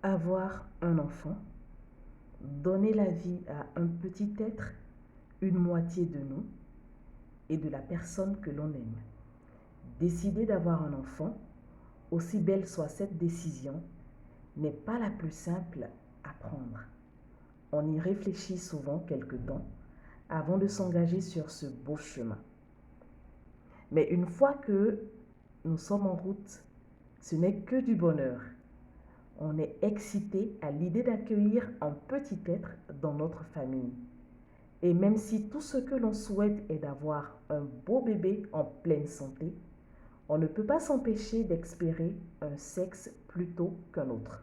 Avoir un enfant, donner la vie à un petit être, une moitié de nous et de la personne que l'on aime. Décider d'avoir un enfant, aussi belle soit cette décision, n'est pas la plus simple à prendre. On y réfléchit souvent quelque temps avant de s'engager sur ce beau chemin. Mais une fois que nous sommes en route, ce n'est que du bonheur. On est excité à l'idée d'accueillir un petit être dans notre famille. Et même si tout ce que l'on souhaite est d'avoir un beau bébé en pleine santé, on ne peut pas s'empêcher d'espérer un sexe plutôt qu'un autre.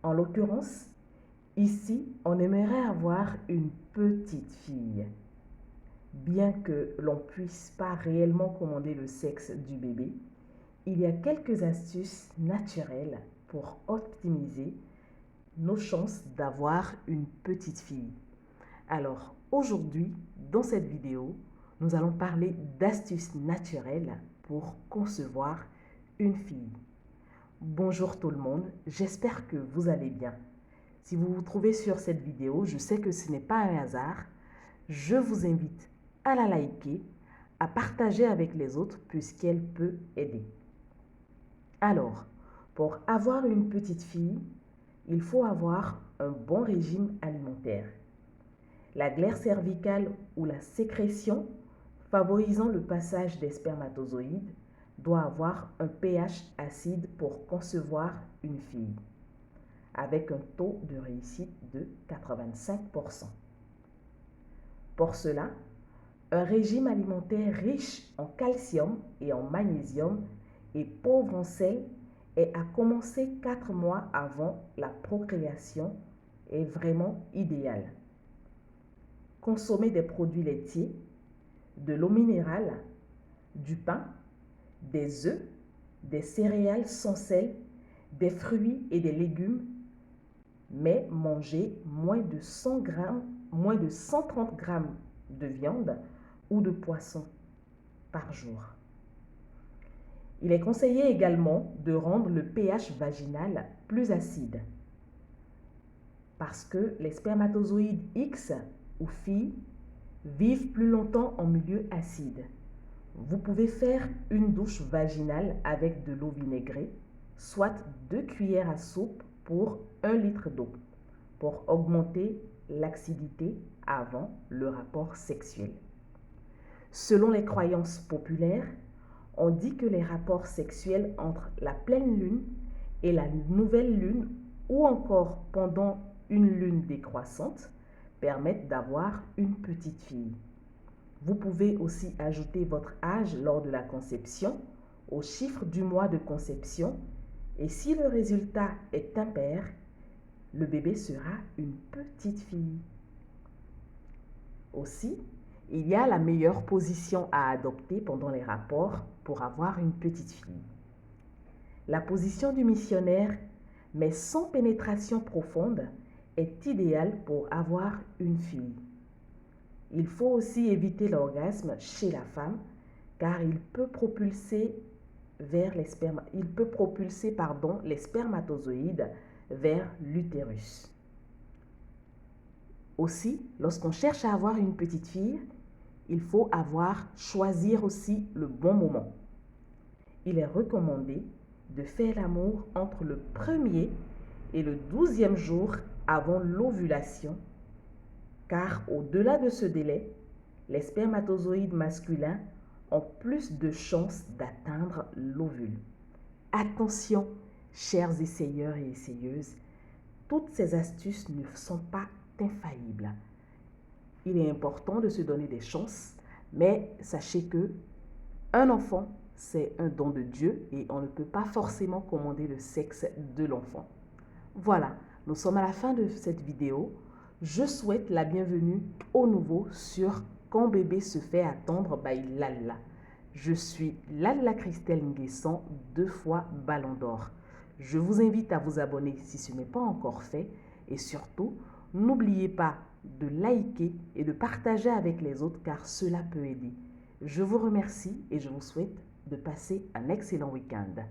En l'occurrence, ici, on aimerait avoir une petite fille. Bien que l'on ne puisse pas réellement commander le sexe du bébé, il y a quelques astuces naturelles pour optimiser nos chances d'avoir une petite fille. Alors aujourd'hui, dans cette vidéo, nous allons parler d'astuces naturelles pour concevoir une fille. Bonjour tout le monde, j'espère que vous allez bien. Si vous vous trouvez sur cette vidéo, je sais que ce n'est pas un hasard. Je vous invite à la liker, à partager avec les autres puisqu'elle peut aider. Alors, pour avoir une petite fille, il faut avoir un bon régime alimentaire. La glaire cervicale ou la sécrétion favorisant le passage des spermatozoïdes doit avoir un pH acide pour concevoir une fille, avec un taux de réussite de 85%. Pour cela, un régime alimentaire riche en calcium et en magnésium et pauvre en sel est à commencer 4 mois avant la procréation est vraiment idéal. Consommer des produits laitiers, de l'eau minérale, du pain, des œufs, des céréales sans sel, des fruits et des légumes, mais manger moins de 130 grammes de viande ou de poisson par jour. Il est conseillé également de rendre le pH vaginal plus acide parce que les spermatozoïdes X ou filles vivent plus longtemps en milieu acide. Vous pouvez faire une douche vaginale avec de l'eau vinaigrée, soit 2 cuillères à soupe pour 1 litre d'eau, pour augmenter l'acidité avant le rapport sexuel. Selon les croyances populaires, on dit que les rapports sexuels entre la pleine lune et la nouvelle lune ou encore pendant une lune décroissante permettent d'avoir une petite fille. Vous pouvez aussi ajouter votre âge lors de la conception au chiffre du mois de conception et si le résultat est impair, le bébé sera une petite fille. Aussi, il y a la meilleure position à adopter pendant les rapports pour avoir une petite fille. La position du missionnaire, mais sans pénétration profonde, est idéale pour avoir une fille. Il faut aussi éviter l'orgasme chez la femme car il peut propulser les spermatozoïdes vers l'utérus. Aussi, lorsqu'on cherche à avoir une petite fille, il faut choisir aussi le bon moment. Il est recommandé de faire l'amour entre le 1er et le 12e jour avant l'ovulation, car au-delà de ce délai, les spermatozoïdes masculins ont plus de chances d'atteindre l'ovule. Attention, chers essayeurs et essayeuses, toutes ces astuces ne sont pas infaillibles. Il est important de se donner des chances, mais sachez que un enfant, c'est un don de Dieu et on ne peut pas forcément commander le sexe de l'enfant. Voilà, nous sommes à la fin de cette vidéo. Je souhaite la bienvenue aux nouveaux sur Quand bébé se fait attendre by Lalla. Je suis Lalla Christelle Nguessan, 2 fois Ballon d'Or. Je vous invite à vous abonner si ce n'est pas encore fait et surtout, n'oubliez pas de liker et de partager avec les autres car cela peut aider. Je vous remercie et je vous souhaite de passer un excellent week-end.